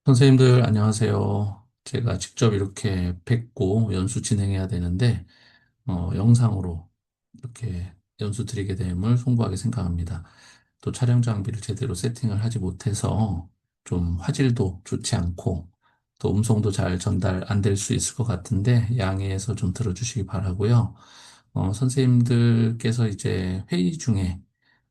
선생님들 안녕하세요. 제가 직접 이렇게 뵙고 연수 진행해야 되는데 영상으로 이렇게 연수 드리게 됨을 송구하게 생각합니다. 또 촬영 장비를 제대로 세팅을 하지 못해서 좀 화질도 좋지 않고 또 음성도 잘 전달 안 될 수 있을 것 같은데 양해해서 좀 들어주시기 바라고요. 선생님들께서 이제 회의 중에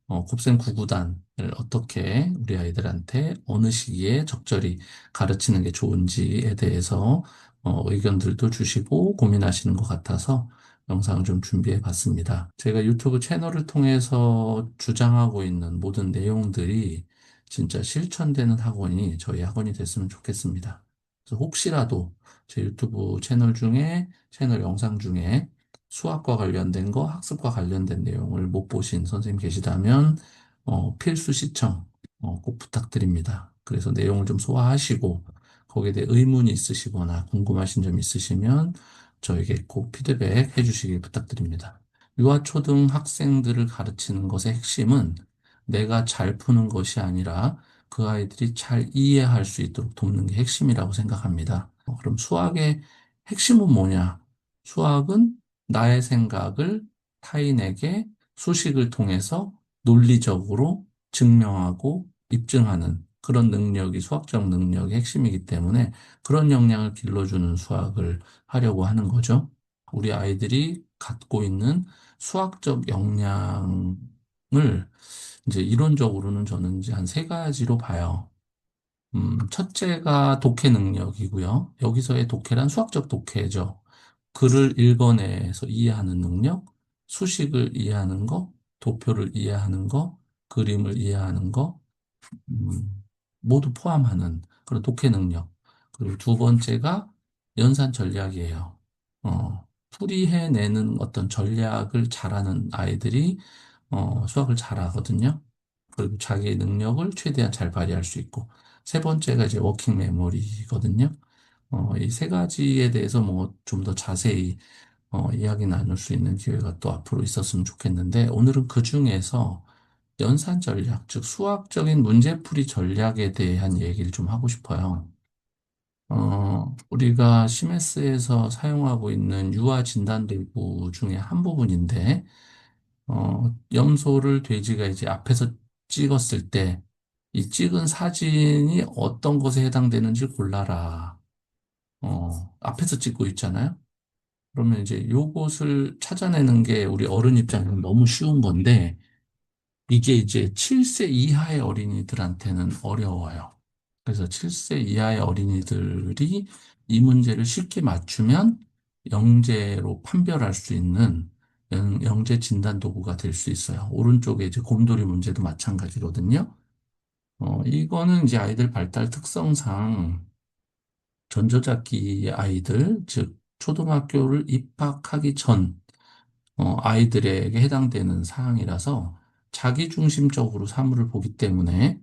곱셈 9구단을 어떻게 우리 아이들한테 어느 시기에 적절히 가르치는 게 좋은지에 대해서 의견들도 주시고 고민하시는 것 같아서 영상을 좀 준비해 봤습니다. 제가 유튜브 채널을 통해서 주장하고 있는 모든 내용들이 진짜 실천되는 학원이 저희 학원이 됐으면 좋겠습니다. 그래서 혹시라도 제 유튜브 채널 영상 중에 수학과 관련된 거, 학습과 관련된 내용을 못 보신 선생님 계시다면 필수 시청 꼭 부탁드립니다. 그래서 내용을 좀 소화하시고 거기에 대해 의문이 있으시거나 궁금하신 점 있으시면 저에게 꼭 피드백 해주시길 부탁드립니다. 유아초등 학생들을 가르치는 것의 핵심은 내가 잘 푸는 것이 아니라 그 아이들이 잘 이해할 수 있도록 돕는 게 핵심이라고 생각합니다. 그럼 수학의 핵심은 뭐냐? 수학은 나의 생각을 타인에게 수식을 통해서 논리적으로 증명하고 입증하는 그런 능력이 수학적 능력의 핵심이기 때문에 그런 역량을 길러주는 수학을 하려고 하는 거죠. 우리 아이들이 갖고 있는 수학적 역량을 이제 이론적으로는 저는 이제 한 세 가지로 봐요. 첫째가 독해 능력이고요. 여기서의 독해란 수학적 독해죠. 글을 읽어내서 이해하는 능력, 수식을 이해하는 거, 도표를 이해하는 거, 그림을 이해하는 거, 모두 포함하는 그런 독해 능력. 그리고 두 번째가 연산 전략이에요. 풀이해내는 어떤 전략을 잘하는 아이들이 수학을 잘하거든요. 그리고 자기의 능력을 최대한 잘 발휘할 수 있고. 세 번째가 이제 워킹 메모리거든요. 이 세 가지에 대해서 뭐 좀 더 자세히 이야기 나눌 수 있는 기회가 또 앞으로 있었으면 좋겠는데, 오늘은 그 중에서 연산 전략, 즉 수학적인 문제풀이 전략에 대한 얘기를 좀 하고 싶어요. 우리가 시메스에서 사용하고 있는 유아 진단 도구 중에 한 부분인데, 염소를 돼지가 이제 앞에서 찍었을 때, 이 찍은 사진이 어떤 것에 해당되는지 골라라. 앞에서 찍고 있잖아요. 그러면 이제 요것을 찾아내는 게 우리 어른 입장에는 너무 쉬운 건데, 이게 이제 7세 이하의 어린이들한테는 어려워요. 그래서 7세 이하의 어린이들이 이 문제를 쉽게 맞추면 영재로 판별할 수 있는 영재 진단 도구가 될 수 있어요. 오른쪽에 이제 곰돌이 문제도 마찬가지거든요. 이거는 이제 아이들 발달 특성상 전조잡기 아이들, 즉 초등학교를 입학하기 전 아이들에게 해당되는 사항이라서 자기중심적으로 사물을 보기 때문에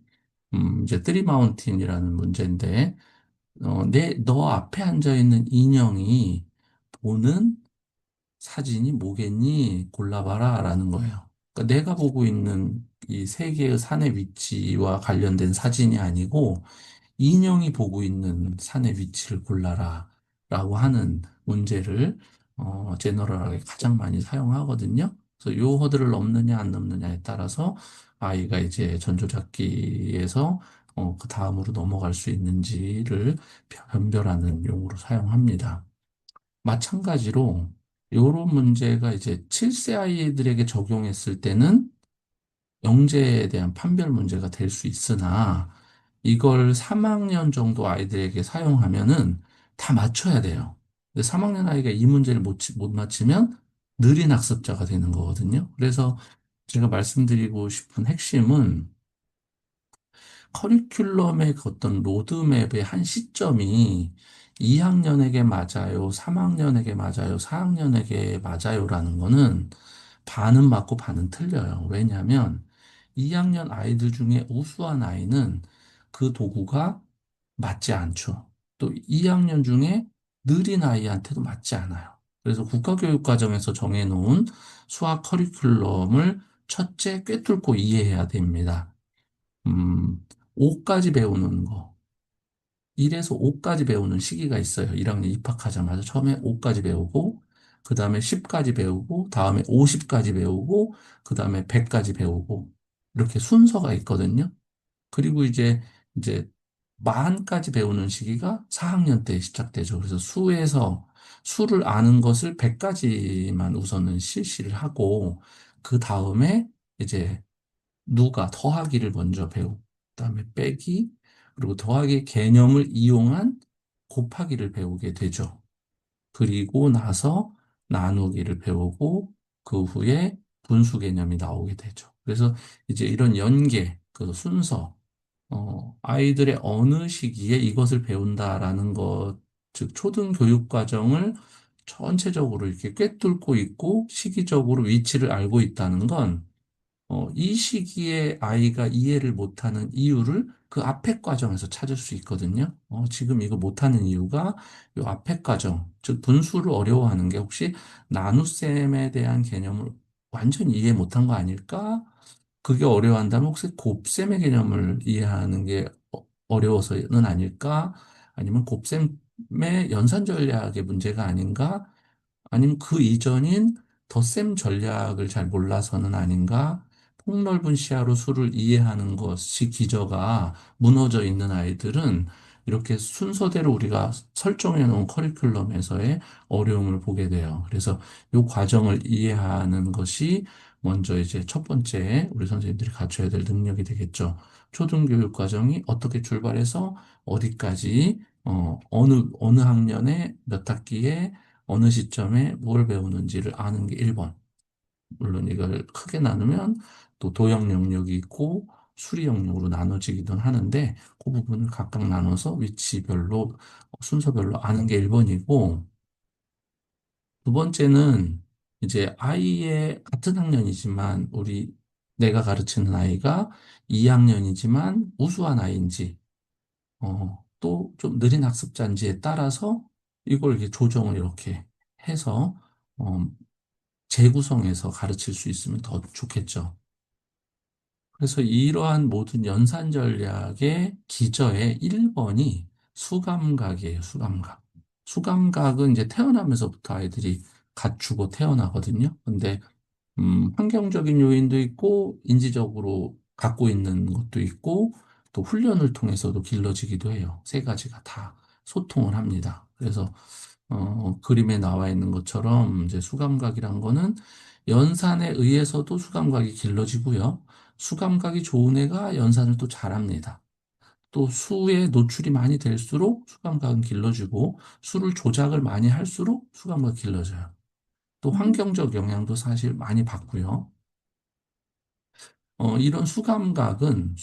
이제 트리마운틴이라는 문제인데 너 앞에 앉아 있는 인형이 보는 사진이 뭐겠니? 골라봐라 라는 거예요. 그러니까 내가 보고 있는 이 세 개의 산의 위치와 관련된 사진이 아니고 인형이 보고 있는 산의 위치를 골라라 라고 하는 문제를 제너럴하게 가장 많이 사용하거든요. 그래서 요 허들을 넘느냐 안 넘느냐에 따라서 아이가 이제 전조잡기에서 그 다음으로 넘어갈 수 있는지를 변별하는 용어로 사용합니다. 마찬가지로 요런 문제가 이제 7세 아이들에게 적용했을 때는 영재에 대한 판별 문제가 될 수 있으나 이걸 3학년 정도 아이들에게 사용하면은 다 맞춰야 돼요. 근데 3학년 아이가 이 문제를 못 맞히면 느린 학습자가 되는 거거든요. 그래서 제가 말씀드리고 싶은 핵심은 커리큘럼의 그 어떤 로드맵의 한 시점이 2학년에게 맞아요, 3학년에게 맞아요, 4학년에게 맞아요라는 거는 반은 맞고 반은 틀려요. 왜냐하면 2학년 아이들 중에 우수한 아이는 그 도구가 맞지 않죠. 또 2학년 중에 느린 아이한테도 맞지 않아요. 그래서 국가교육과정에서 정해놓은 수학 커리큘럼을 첫째 꿰뚫고 이해해야 됩니다. 음, 5까지 배우는 거. 1에서 5까지 배우는 시기가 있어요. 1학년 입학하자마자 처음에 5까지 배우고, 그 다음에 10까지 배우고, 다음에 50까지 배우고, 그 다음에 100까지 배우고, 이렇게 순서가 있거든요. 그리고 이제 만까지 배우는 시기가 4학년 때 시작되죠. 그래서 수를 아는 것을 100까지만 우선은 실시를 하고, 그 다음에 이제 더하기를 먼저 배우고, 그다음에 빼기, 그리고 더하기 개념을 이용한 곱하기를 배우게 되죠. 그리고 나서 나누기를 배우고 그 후에 분수 개념이 나오게 되죠. 그래서 이제 이런 그 순서, 아이들의 어느 시기에 이것을 배운다라는 것, 즉 초등 교육 과정을 전체적으로 이렇게 꿰뚫고 있고 시기적으로 위치를 알고 있다는 건 이 시기에 아이가 이해를 못하는 이유를 그 앞에 과정에서 찾을 수 있거든요. 지금 이거 못하는 이유가 이 앞에 과정, 즉 분수를 어려워하는 게 혹시 나눗셈에 대한 개념을 완전히 이해 못한 거 아닐까? 그게 어려워한다면 혹시 곱셈의 개념을 이해하는 게 어려워서는 아닐까? 아니면 곱셈의 연산 전략의 문제가 아닌가? 아니면 그 이전인 덧셈 전략을 잘 몰라서는 아닌가? 폭넓은 시야로 수를 이해하는 것이 기저가 무너져 있는 아이들은 이렇게 순서대로 우리가 설정해 놓은 커리큘럼에서의 어려움을 보게 돼요. 그래서 이 과정을 이해하는 것이 먼저 이제 첫 번째 우리 선생님들이 갖춰야 될 능력이 되겠죠. 초등교육 과정이 어떻게 출발해서 어디까지, 어느 학년에 몇 학기에 어느 시점에 뭘 배우는지를 아는 게 1번. 물론 이걸 크게 나누면 또 도형 영역이 있고 수리 영역으로 나눠지기도 하는데 그 부분을 각각 나눠서 위치별로, 순서별로 아는 게 1번이고, 두 번째는 이제 아이의 같은 학년이지만 내가 가르치는 아이가 2학년이지만 우수한 아이인지 또 좀 느린 학습자인지에 따라서 이걸 이렇게 조정을 이렇게 해서 어, 재구성해서 가르칠 수 있으면 더 좋겠죠. 그래서 이러한 모든 연산 전략의 기저의 1번이 수감각이에요, 수감각. 수감각은 이제 태어나면서부터 아이들이 갖추고 태어나거든요. 근데 환경적인 요인도 있고, 인지적으로 갖고 있는 것도 있고, 또 훈련을 통해서도 길러지기도 해요. 세 가지가 다 소통을 합니다. 그래서, 그림에 나와 있는 것처럼 이제 수감각이란 거는 연산에 의해서도 수감각이 길러지고요. 수감각이 좋은 애가 연산을 또 잘합니다. 또 수에 노출이 많이 될수록 수감각은 길러지고, 수를 조작을 많이 할수록 수감각이 길러져요. 또 환경적 영향도 사실 많이 받고요. 이런 수감각은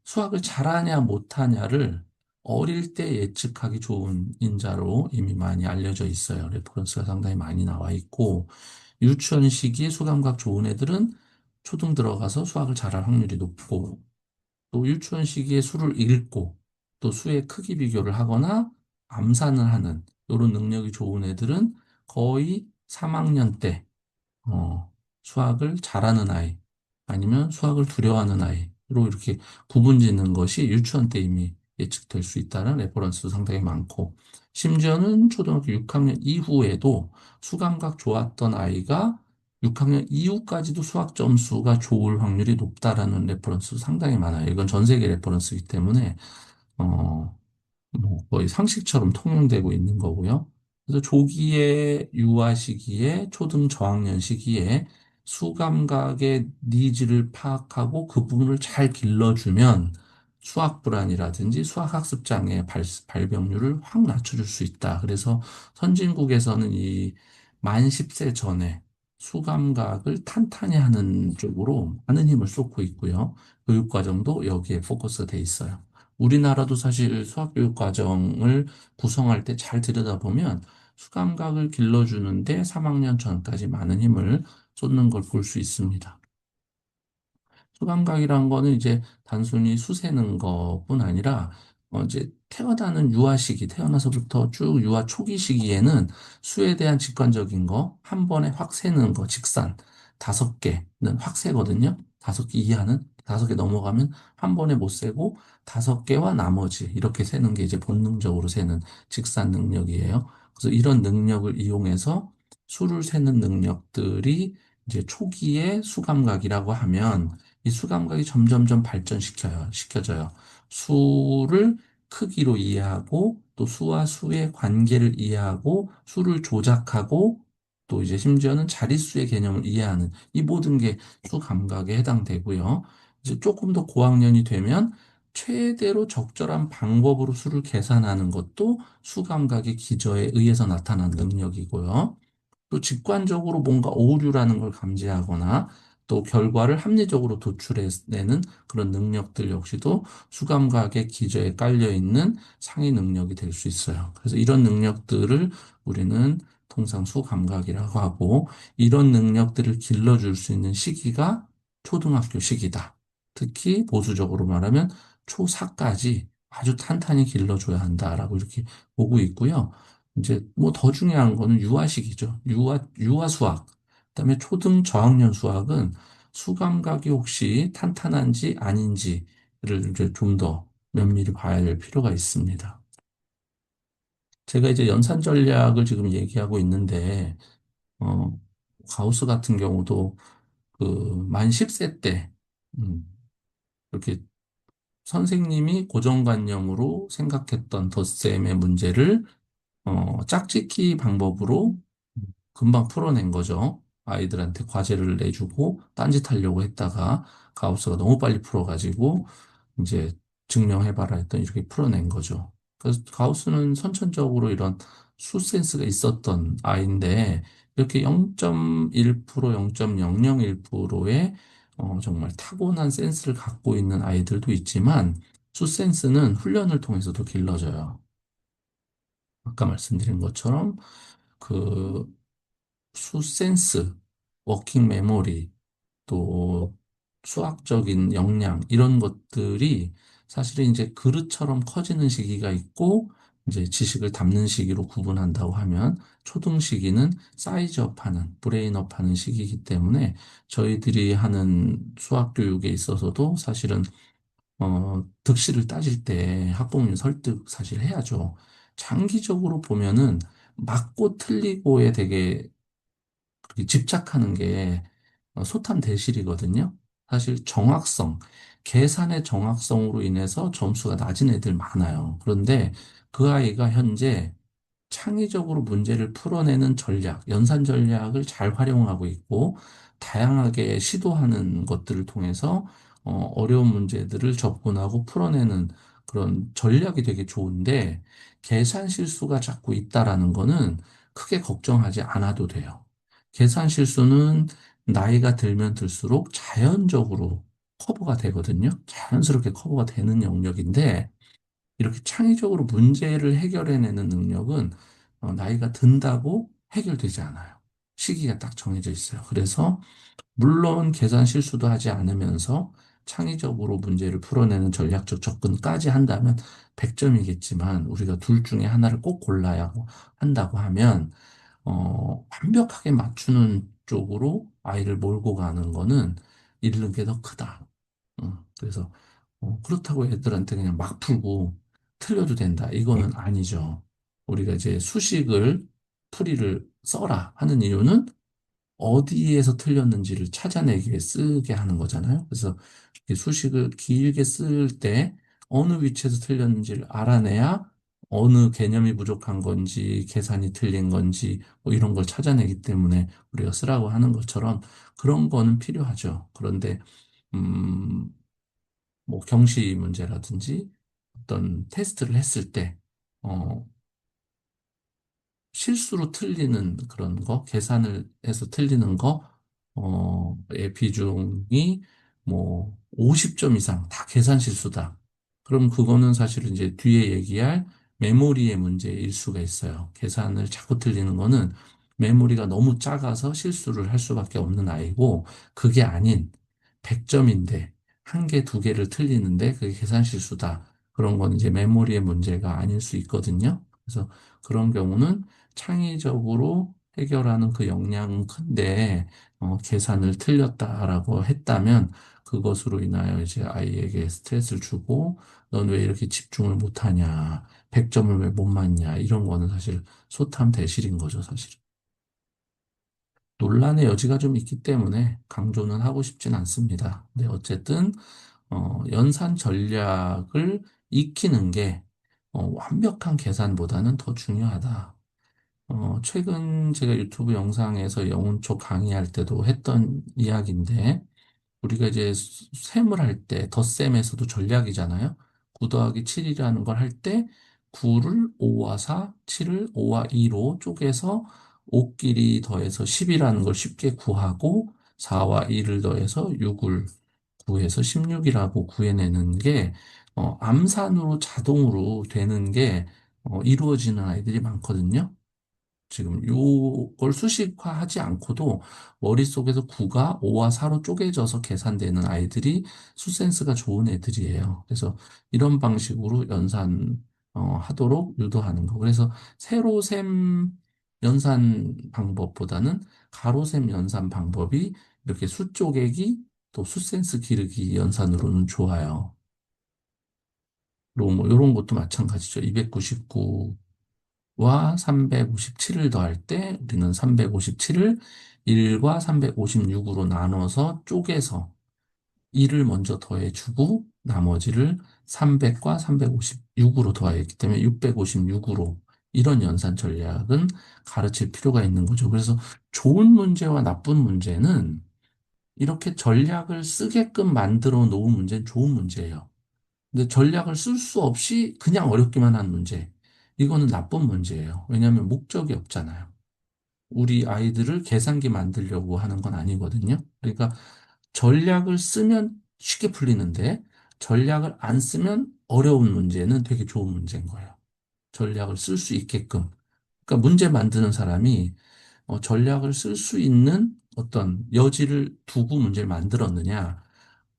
수학을 잘하냐 못하냐를 어릴 때 예측하기 좋은 인자로 이미 많이 알려져 있어요. 레퍼런스가 상당히 많이 나와 있고, 유치원 시기에 수감각 좋은 애들은 초등 들어가서 수학을 잘할 확률이 높고, 또 유치원 시기에 수를 읽고, 또 수의 크기 비교를 하거나 암산을 하는 이런 능력이 좋은 애들은 거의 3학년 때 수학을 잘하는 아이, 아니면 수학을 두려워하는 아이로 이렇게 구분 짓는 것이 유치원 때 이미 예측될 수 있다는 레퍼런스도 상당히 많고, 심지어는 초등학교 6학년 이후에도 수감각 좋았던 아이가 6학년 이후까지도 수학 점수가 좋을 확률이 높다라는 레퍼런스도 상당히 많아요. 이건 전 세계 레퍼런스이기 때문에, 어, 뭐 거의 상식처럼 통용되고 있는 거고요. 그래서 조기에 유아 시기에 초등 저학년 시기에 수감각의 니즈를 파악하고 그 부분을 잘 길러주면 수학 불안이라든지 수학 학습 장애 발병률을 확 낮춰줄 수 있다. 그래서 선진국에서는 이 만 10세 전에 수감각을 탄탄히 하는 쪽으로 많은 힘을 쏟고 있고요. 교육과정도 여기에 포커스돼 있어요. 우리나라도 사실 수학교육 과정을 구성할 때 잘 들여다보면 수감각을 길러주는데 3학년 전까지 많은 힘을 쏟는 걸 볼 수 있습니다. 수감각이란 거는 이제 단순히 수세는 것뿐 아니라 이제 태어나는 유아 시기, 태어나서부터 쭉 유아 초기 시기에는 수에 대한 직관적인 거, 한 번에 확 세는 거, 직산, 5개는 확 세거든요. 5개 이하는. 다섯 개 넘어가면 한 번에 못 세고 다섯 개와 나머지 이렇게 세는 게 이제 본능적으로 세는 직산 능력이에요. 그래서 이런 능력을 이용해서 수를 세는 능력들이 이제 초기의 수감각이라고 하면 이 수감각이 점점점 시켜져요. 수를 크기로 이해하고 또 수와 수의 관계를 이해하고 수를 조작하고 또 이제 심지어는 자릿수의 개념을 이해하는 이 모든 게 수감각에 해당되고요. 이제 조금 더 고학년이 되면 최대로 적절한 방법으로 수를 계산하는 것도 수감각의 기저에 의해서 나타난 능력이고요. 또 직관적으로 뭔가 오류라는 걸 감지하거나 또 결과를 합리적으로 도출해내는 그런 능력들 역시도 수감각의 기저에 깔려 있는 상위 능력이 될 수 있어요. 그래서 이런 능력들을 우리는 통상 수감각이라고 하고 이런 능력들을 길러줄 수 있는 시기가 초등학교 시기다. 특히 보수적으로 말하면 초4까지 아주 탄탄히 길러줘야 한다라고 이렇게 보고 있고요. 이제 뭐 더 중요한 거는 유아식이죠. 유아 수학. 그다음에 초등 저학년 수학은 수감각이 혹시 탄탄한지 아닌지를 이제 좀 더 면밀히 봐야 될 필요가 있습니다. 제가 이제 연산 전략을 지금 얘기하고 있는데, 어, 가우스 같은 경우도 그 만 10세 때, 이렇게 선생님이 고정관념으로 생각했던 덧셈의 문제를 짝짓기 방법으로 금방 풀어낸 거죠. 아이들한테 과제를 내주고 딴짓하려고 했다가 가우스가 너무 빨리 풀어가지고 이제 증명해봐라 했더니 이렇게 풀어낸 거죠. 그래서 가우스는 선천적으로 이런 수 센스가 있었던 아이인데 이렇게 0.1%, 0.001%의 정말 타고난 센스를 갖고 있는 아이들도 있지만 수 센스는 훈련을 통해서도 길러져요. 아까 말씀드린 것처럼 그 수센스, 워킹 메모리, 또 수학적인 역량 이런 것들이 사실은 이제 그릇처럼 커지는 시기가 있고 이제 지식을 담는 시기로 구분한다고 하면 초등 시기는 사이즈업하는 브레인업하는 시기이기 때문에 저희들이 하는 수학 교육에 있어서도 사실은 득실을 따질 때 학부모님 설득 사실 해야죠. 장기적으로 보면은 맞고 틀리고에 되게 그렇게 집착하는 게 소탐대실이거든요. 사실 정확성, 계산의 정확성으로 인해서 점수가 낮은 애들 많아요. 그런데 그 아이가 현재 창의적으로 문제를 풀어내는 전략, 연산 전략을 잘 활용하고 있고, 다양하게 시도하는 것들을 통해서 어려운 문제들을 접근하고 풀어내는 그런 전략이 되게 좋은데, 계산 실수가 자꾸 있다라는 거는 크게 걱정하지 않아도 돼요. 계산 실수는 나이가 들면 들수록 자연적으로 커버가 되거든요. 자연스럽게 커버가 되는 영역인데, 이렇게 창의적으로 문제를 해결해내는 능력은 나이가 든다고 해결되지 않아요. 시기가 딱 정해져 있어요. 그래서 물론 계산 실수도 하지 않으면서 창의적으로 문제를 풀어내는 전략적 접근까지 한다면 100점이겠지만 우리가 둘 중에 하나를 꼭 골라야 한다고 하면 완벽하게 맞추는 쪽으로 아이를 몰고 가는 거는 잃는 게 더 크다. 그래서 그렇다고 애들한테 그냥 막 풀고 틀려도 된다. 이거는 아니죠. 우리가 이제 수식을 풀이를 써라 하는 이유는 어디에서 틀렸는지를 찾아내기 위해 쓰게 하는 거잖아요. 그래서 이 수식을 길게 쓸 때 어느 위치에서 틀렸는지를 알아내야 어느 개념이 부족한 건지 계산이 틀린 건지 뭐 이런 걸 찾아내기 때문에 우리가 쓰라고 하는 것처럼 그런 거는 필요하죠. 그런데 음, 뭐 경시 문제라든지 어떤 테스트를 했을 때 어, 실수로 틀리는 그런 거, 계산을 해서 틀리는 거, 의 비중이 뭐 50점 이상 다 계산 실수다. 그럼 그거는 사실은 이제 뒤에 얘기할 메모리의 문제일 수가 있어요. 계산을 자꾸 틀리는 거는 메모리가 너무 작아서 실수를 할 수밖에 없는 아이고, 그게 아닌 100점인데 한 개, 두 개를 틀리는데 그게 계산 실수다. 그런 건 이제 메모리의 문제가 아닐 수 있거든요. 그래서 그런 경우는 창의적으로 해결하는 그 역량은 큰데 계산을 틀렸다라고 했다면 그것으로 인하여 이제 아이에게 스트레스를 주고, 넌 왜 이렇게 집중을 못하냐, 100점을 왜 못 맞냐, 이런 거는 사실 소탐 대실인 거죠, 사실. 논란의 여지가 좀 있기 때문에 강조는 하고 싶진 않습니다. 근데 어쨌든 연산 전략을 익히는 게 완벽한 계산보다는 더 중요하다. 최근 제가 유튜브 영상에서 영훈초 강의할 때도 했던 이야기인데, 우리가 이제 셈을 할 때, 덧셈에서도 전략이잖아요. 9 더하기 7이라는 걸 할 때, 9를 5와 4, 7을 5와 2로 쪼개서 5끼리 더해서 10이라는 걸 쉽게 구하고, 4와 2를 더해서 6을 구해서 16이라고 구해내는 게, 암산으로 자동으로 되는 게, 이루어지는 아이들이 많거든요. 지금 요걸 수식화하지 않고도 머릿속에서 9가 5와 4로 쪼개져서 계산되는 아이들이 수센스가 좋은 애들이에요. 그래서 이런 방식으로 하도록 유도하는 거. 그래서 세로셈 연산 방법보다는 가로셈 연산 방법이 이렇게 수 쪼개기 또 수센스 기르기 연산으로는 좋아요. 그리고 뭐 이런 것도 마찬가지죠. 299와 357을 더할 때 우리는 357을 1과 356으로 나눠서 쪼개서 1을 먼저 더해주고 나머지를 300과 356으로 더하였기 때문에 656으로 이런 연산 전략은 가르칠 필요가 있는 거죠. 그래서 좋은 문제와 나쁜 문제는 이렇게 전략을 쓰게끔 만들어 놓은 문제는 좋은 문제예요. 근데 전략을 쓸 수 없이 그냥 어렵기만 한 문제. 이거는 나쁜 문제예요. 왜냐하면 목적이 없잖아요. 우리 아이들을 계산기 만들려고 하는 건 아니거든요. 그러니까 전략을 쓰면 쉽게 풀리는데 전략을 안 쓰면 어려운 문제는 되게 좋은 문제인 거예요. 전략을 쓸 수 있게끔. 그러니까 문제 만드는 사람이 전략을 쓸 수 있는 어떤 여지를 두고 문제를 만들었느냐,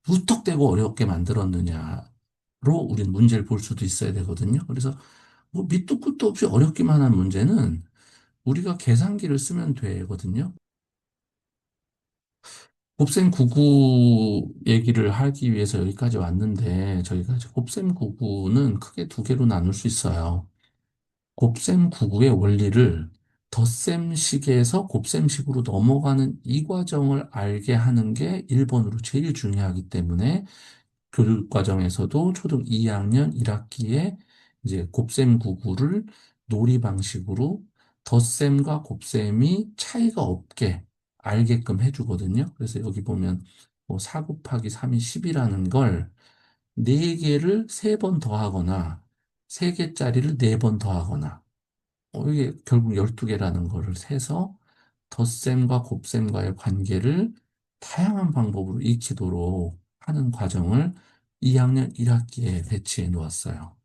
무턱대고 어렵게 만들었느냐로 우린 문제를 볼 수도 있어야 되거든요. 그래서 뭐 밑도 끝도 없이 어렵기만 한 문제는 우리가 계산기를 쓰면 되거든요. 곱셈 99 얘기를 하기 위해서 여기까지 왔는데 저희가 이제 곱셈 99는 크게 두 개로 나눌 수 있어요. 곱셈 99의 원리를 덧셈식에서 곱셈식으로 넘어가는 이 과정을 알게 하는 게 1번으로 제일 중요하기 때문에 교육 과정에서도 초등 2학년 1학기에 이제 곱셈 99를 놀이 방식으로 덧셈과 곱셈이 차이가 없게 알게끔 해주거든요. 그래서 여기 보면 뭐 4 곱하기 3이 10이라는 걸 4개를 3번 더하거나 3개짜리를 4번 더하거나 이게 결국 12개라는 거를 세서 덧셈과 곱셈과의 관계를 다양한 방법으로 익히도록 하는 과정을 2학년 1학기에 배치해 놓았어요.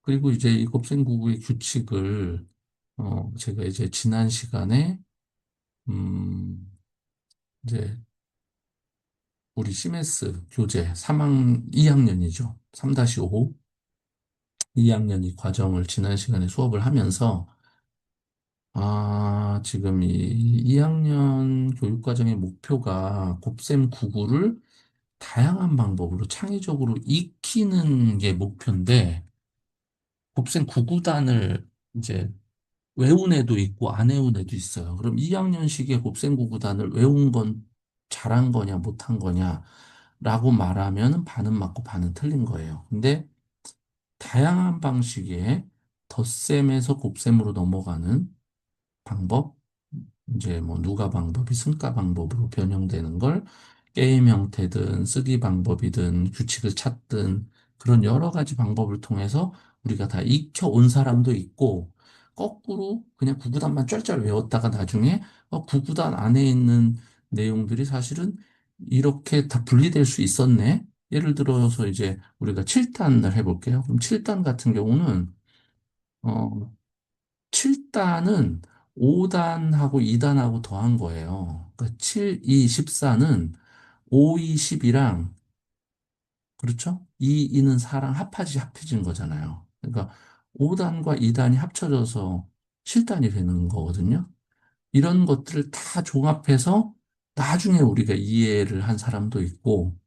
그리고 이제 이 곱셈9구의 규칙을 제가 이제 지난 시간에 음, 이제 우리 CMS 교재 2학년이죠. 3-5 2학년 이 과정을 지난 시간에 수업을 하면서 지금 이 2학년 교육과정의 목표가 곱셈 9구를 다양한 방법으로 창의적으로 익히는 게 목표인데, 곱셈 9구단을 이제 외운 애도 있고 안 외운 애도 있어요. 그럼 2학년식의 곱셈 9구단을 외운 건 잘한 거냐, 못한 거냐, 라고 말하면 반은 맞고 반은 틀린 거예요. 근데 다양한 방식의 덧셈에서 곱셈으로 넘어가는 방법, 이제 뭐 누가 방법이 승가 방법으로 변형되는 걸 게임 형태든 쓰기 방법이든 규칙을 찾든 그런 여러 가지 방법을 통해서 우리가 다 익혀온 사람도 있고 거꾸로 그냥 구구단만 쩔쩔 외웠다가 나중에 구구단 안에 있는 내용들이 사실은 이렇게 다 분리될 수 있었네. 예를 들어서 이제 우리가 7단을 해볼게요. 그럼 7단 같은 경우는 어, 7단은 5단하고 2단하고 더한 거예요. 그러니까 7, 2, 14는 5, 2, 10이랑, 그렇죠? 2, 2는 4랑 합해진 거잖아요. 그러니까 5단과 2단이 합쳐져서 7단이 되는 거거든요. 이런 것들을 다 종합해서 나중에 우리가 이해를 한 사람도 있고,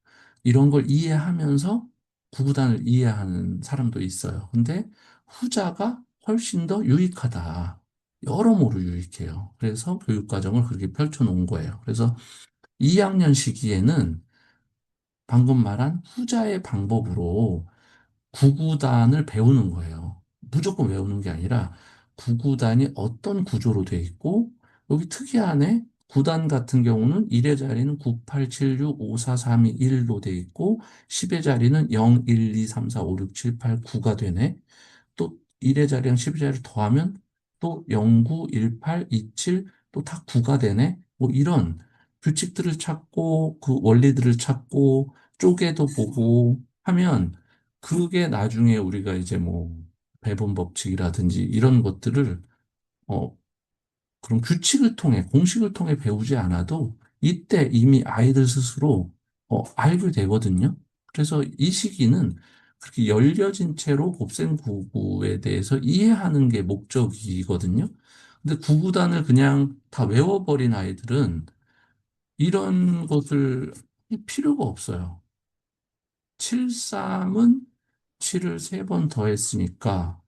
이런 걸 이해하면서 구구단을 이해하는 사람도 있어요. 근데 후자가 훨씬 더 유익하다. 여러모로 유익해요. 그래서 교육과정을 그렇게 펼쳐놓은 거예요. 그래서 2학년 시기에는 방금 말한 후자의 방법으로 구구단을 배우는 거예요. 무조건 외우는 게 아니라 구구단이 어떤 구조로 돼 있고 여기 특이하네. 구단 같은 경우는 1의 자리는 9, 8, 7, 6, 5, 4, 3, 2, 1로 돼 있고 10의 자리는 0, 1, 2, 3, 4, 5, 6, 7, 8, 9가 되네. 또 1의 자리랑 10의 자리를 더하면 또 0, 9, 1, 8, 2, 7, 또 다 9가 되네. 뭐 이런 규칙들을 찾고 그 원리들을 찾고 쪼개도 보고 하면 그게 나중에 우리가 이제 뭐 배분 법칙이라든지 이런 것들을 어 그런 규칙을 통해 공식을 통해 배우지 않아도 이때 이미 아이들 스스로 알게 되거든요. 그래서 이 시기는 그렇게 열려진 채로 곱셈구구에 대해서 이해하는 게 목적이거든요. 근데 구구단을 그냥 다 외워버린 아이들은 이런 것을 할 필요가 없어요. 7, 3은 7을 3번 더했으니까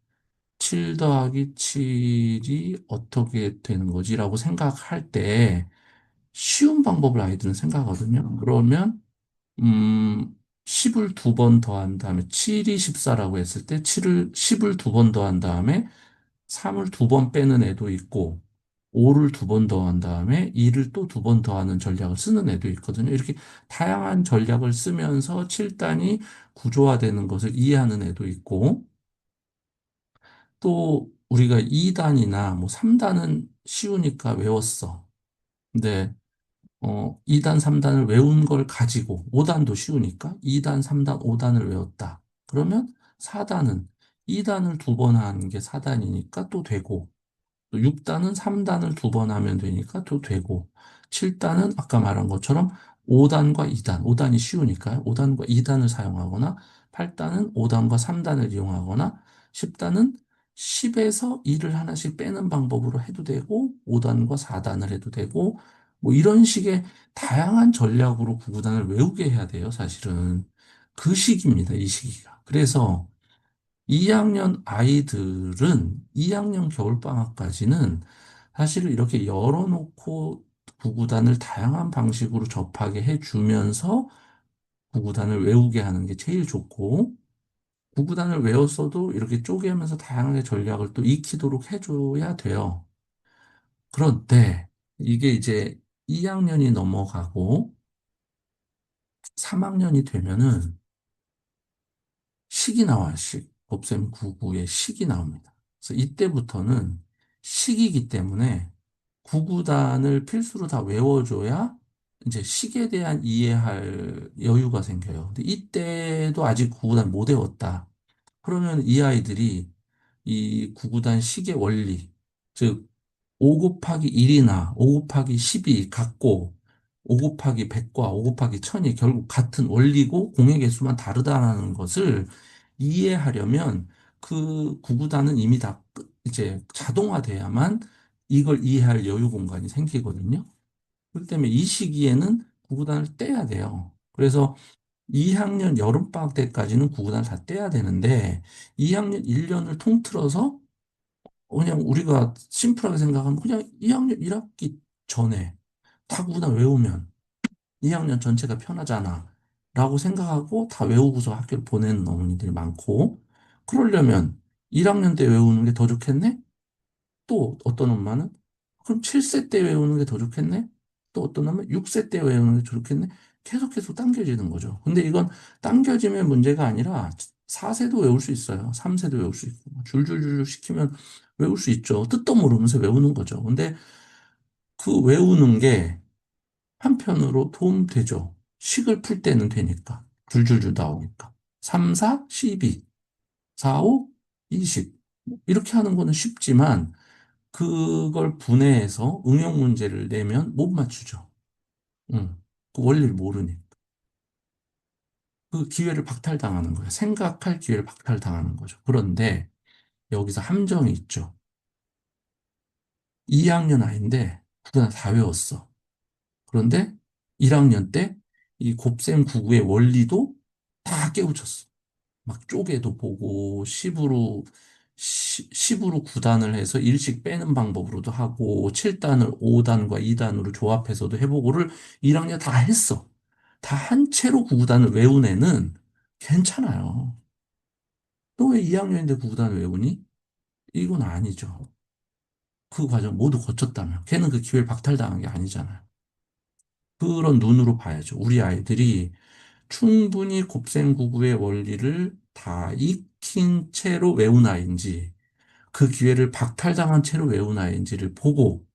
7 더하기 7이 어떻게 되는 거지라고 생각할 때 쉬운 방법을 아이들은 생각하거든요. 그러면 10을 두 번 더한 다음에 7이 14라고 했을 때 10을 두 번 더한 다음에 3을 두 번 빼는 애도 있고 5를 두 번 더한 다음에 2를 또 두 번 더하는 전략을 쓰는 애도 있거든요. 이렇게 다양한 전략을 쓰면서 7단이 구조화되는 것을 이해하는 애도 있고 또 우리가 2단이나 뭐 3단은 쉬우니까 외웠어. 근데 2단, 3단을 외운 걸 가지고 5단도 쉬우니까 2단, 3단, 5단을 외웠다. 그러면 4단은 2단을 두 번 하는 게 4단이니까 또 되고 또 6단은 3단을 두 번 하면 되니까 또 되고 7단은 아까 말한 것처럼 5단과 2단, 5단이 쉬우니까요. 5단과 2단을 사용하거나 8단은 5단과 3단을 이용하거나 10단은 10에서 2를 하나씩 빼는 방법으로 해도 되고 5단과 4단을 해도 되고 뭐 이런 식의 다양한 전략으로 구구단을 외우게 해야 돼요, 사실은. 그 시기입니다, 이 시기가. 그래서 2학년 아이들은 2학년 겨울방학까지는 사실 이렇게 열어놓고 구구단을 다양한 방식으로 접하게 해주면서 구구단을 외우게 하는 게 제일 좋고, 구구단을 외웠어도 이렇게 쪼개면서 다양하게 전략을 또 익히도록 해줘야 돼요. 그런데 이게 이제 2학년이 넘어가고 3학년이 되면은 식이 나와요, 식. 곱셈 99에 식이 나옵니다. 그래서 이때부터는 식이기 때문에 구구단을 필수로 다 외워줘야 이제 식에 대한 이해할 여유가 생겨요. 근데 이때도 아직 구구단 못 외웠다. 그러면 이 아이들이 이 구구단 식의 원리, 즉, 5 곱하기 1이나 5 곱하기 10이 같고, 5 곱하기 100과 5 곱하기 1000이 결국 같은 원리고 공의 개수만 다르다는 것을 이해하려면 그 구구단은 이미 다 이제 자동화돼야만 이걸 이해할 여유 공간이 생기거든요. 그렇기 때문에 이 시기에는 구구단을 떼야 돼요. 그래서 2학년 여름방학 때까지는 구구단을 다 떼야 되는데 2학년 1년을 통틀어서 그냥 우리가 심플하게 생각하면 그냥 2학년 1학기 전에 다 구구단 외우면 2학년 전체가 편하잖아. 라고 생각하고 다 외우고서 학교를 보내는 어머니들이 많고, 그러려면 1학년 때 외우는 게 더 좋겠네? 또 어떤 엄마는, 그럼 7세 때 외우는 게 더 좋겠네? 또 어떤 엄마는 6세 때 외우는 게 좋겠네? 계속 당겨지는 거죠. 근데 이건 당겨지면 문제가 아니라 4세도 외울 수 있어요. 3세도 외울 수 있고, 줄줄줄 시키면 외울 수 있죠. 뜻도 모르면서 외우는 거죠. 근데 그 외우는 게 한편으로 도움되죠. 식을 풀 때는 되니까. 줄줄줄 나오니까. 3, 4, 12, 4, 5, 20. 이렇게 하는 거는 쉽지만 그걸 분해해서 응용 문제를 내면 못 맞추죠. 그 원리를 모르니. 그 기회를 박탈당하는 거예요. 생각할 기회를 박탈당하는 거죠. 그런데 여기서 함정이 있죠. 2학년 아이인데 그거 다 외웠어. 그런데 1학년 때 이 곱셈 구구의 원리도 다 깨우쳤어. 막 쪼개도 보고 10으로 9단을 해서 일씩 빼는 방법으로도 하고 7단을 5단과 2단으로 조합해서도 해보고를 1학년 다 했어. 다 한 채로 9단을 외운 애는 괜찮아요. 너 왜 2학년인데 9단을 외우니? 이건 아니죠. 그 과정 모두 거쳤다면 걔는 그 기회를 박탈당한 게 아니잖아요. 그런 눈으로 봐야죠. 우리 아이들이 충분히 곱셈구구의 원리를 다 익힌 채로 외운 아이인지 그 기회를 박탈당한 채로 외운 아이인지를 보고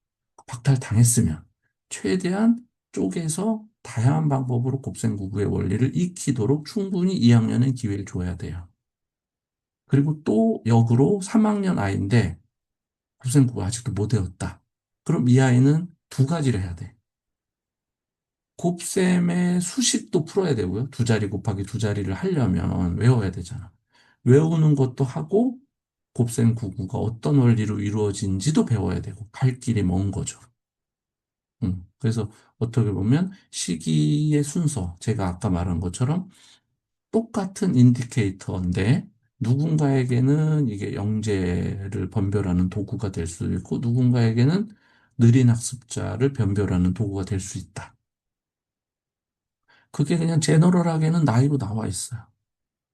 박탈당했으면 최대한 쪼개서 다양한 방법으로 곱셈구구의 원리를 익히도록 충분히 2학년은 기회를 줘야 돼요. 그리고 또 역으로 3학년 아이인데 곱셈구구 아직도 못 외웠다. 그럼 이 아이는 두 가지를 해야 돼. 곱셈의 수식도 풀어야 되고요. 두 자리 곱하기 두 자리를 하려면 외워야 되잖아. 외우는 것도 하고 곱셈 구구가 어떤 원리로 이루어진지도 배워야 되고 갈 길이 먼 거죠. 그래서 어떻게 보면 시기의 순서, 제가 아까 말한 것처럼 똑같은 인디케이터인데 누군가에게는 이게 영재를 변별하는 도구가 될 수 있고 누군가에게는 느린 학습자를 변별하는 도구가 될 수 있다. 그게 그냥 제너럴하게는 나이로 나와 있어요.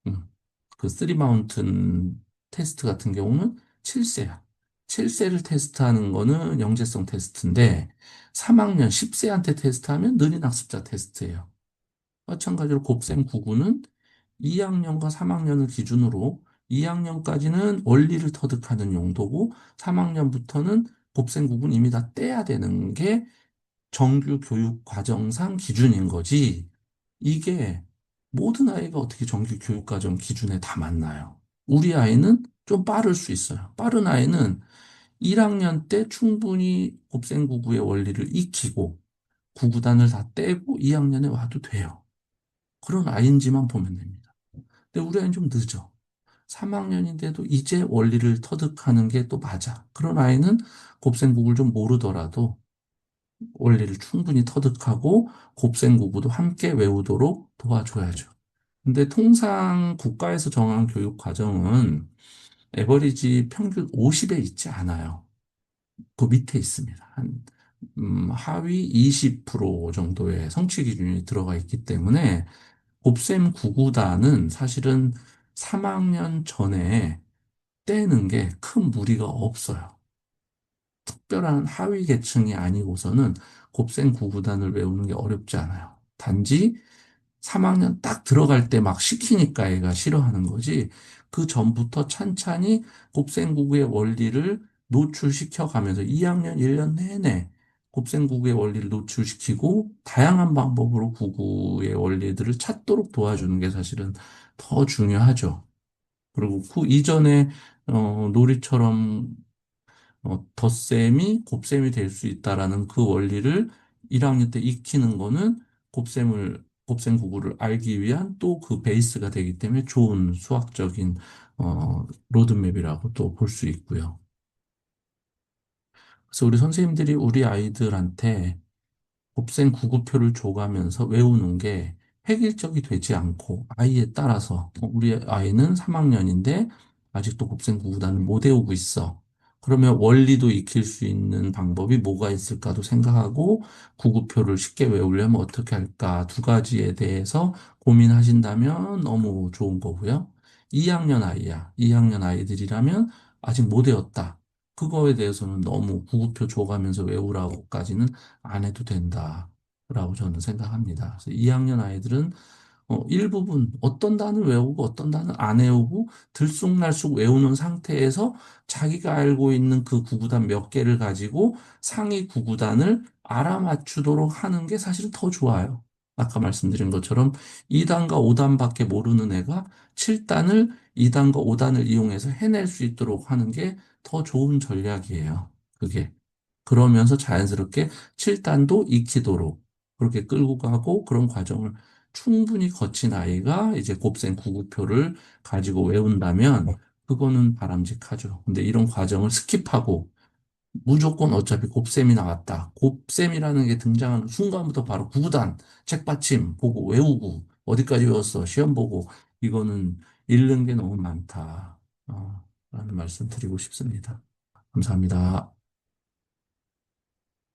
음. 그 쓰리 마운튼 테스트 같은 경우는 7세야. 7세를 테스트하는 거는 영재성 테스트인데 3학년 10세한테 테스트하면 느린 학습자 테스트예요. 마찬가지로 곱셈 9구는 2학년과 3학년을 기준으로 2학년까지는 원리를 터득하는 용도고 3학년부터는 곱셈 9구는 이미 다 떼야 되는 게 정규 교육 과정상 기준인 거지. 이게 모든 아이가 어떻게 정규 교육 과정 기준에 다 맞나요? 우리 아이는 좀 빠를 수 있어요. 빠른 아이는 1학년 때 충분히 곱셈구구의 원리를 익히고 구구단을 다 떼고 2학년에 와도 돼요. 그런 아이인지만 보면 됩니다. 근데 우리 아이는 좀 늦어. 3학년인데도 이제 원리를 터득하는 게 또 맞아. 그런 아이는 곱셈구구를 좀 모르더라도 원리를 충분히 터득하고 곱셈구구도 함께 외우도록 도와줘야죠. 근데 통상 국가에서 정한 교육 과정은 에버리지 평균 50에 있지 않아요. 그 밑에 있습니다. 하위 20% 정도의 성취 기준이 들어가 있기 때문에 곱셈 구구단은 사실은 3학년 전에 떼는 게 큰 무리가 없어요. 특별한 하위 계층이 아니고서는 곱셈 구구단을 외우는 게 어렵지 않아요. 단지 3학년 딱 들어갈 때 막 시키니까 애가 싫어하는 거지. 그 전부터 찬찬히 곱셈구구의 원리를 노출시켜 가면서 2학년 1년 내내 곱셈구구의 원리를 노출시키고 다양한 방법으로 구구의 원리들을 찾도록 도와주는 게 사실은 더 중요하죠. 그리고 그 이전에 놀이처럼 덧셈이 곱셈이 될 수 있다라는 그 원리를 1학년 때 익히는 거는 곱셈 구구를 알기 위한 또 그 베이스가 되기 때문에 좋은 수학적인, 로드맵이라고 또 볼 수 있고요. 그래서 우리 선생님들이 우리 아이들한테 곱셈 구구표를 줘가면서 외우는 게 획일적이 되지 않고 아이에 따라서 우리 아이는 3학년인데 아직도 곱셈 구구단을 못 외우고 있어. 그러면 원리도 익힐 수 있는 방법이 뭐가 있을까도 생각하고 구구표를 쉽게 외우려면 어떻게 할까 두 가지에 대해서 고민하신다면 너무 좋은 거고요. 2학년 아이야. 2학년 아이들이라면 아직 못 외웠다. 그거에 대해서는 너무 구구표 줘가면서 외우라고까지는 안 해도 된다라고 저는 생각합니다. 그래서 2학년 아이들은 일부분 어떤 단을 외우고 어떤 단을 안 외우고 들쑥날쑥 외우는 상태에서 자기가 알고 있는 그 구구단 몇 개를 가지고 상위 구구단을 알아맞추도록 하는 게 사실 더 좋아요. 아까 말씀드린 것처럼 2단과 5단밖에 모르는 애가 7단을 2단과 5단을 이용해서 해낼 수 있도록 하는 게 더 좋은 전략이에요. 그게. 그러면서 자연스럽게 7단도 익히도록 그렇게 끌고 가고 그런 과정을 충분히 거친 아이가 이제 곱셈 구구표를 가지고 외운다면 그거는 바람직하죠. 근데 이런 과정을 스킵하고 무조건 어차피 곱셈이 나왔다. 곱셈이라는 게 등장하는 순간부터 바로 구구단, 책받침 보고 외우고, 어디까지 외웠어? 시험 보고, 이거는 잃는 게 너무 많다. 라는 말씀 드리고 싶습니다. 감사합니다.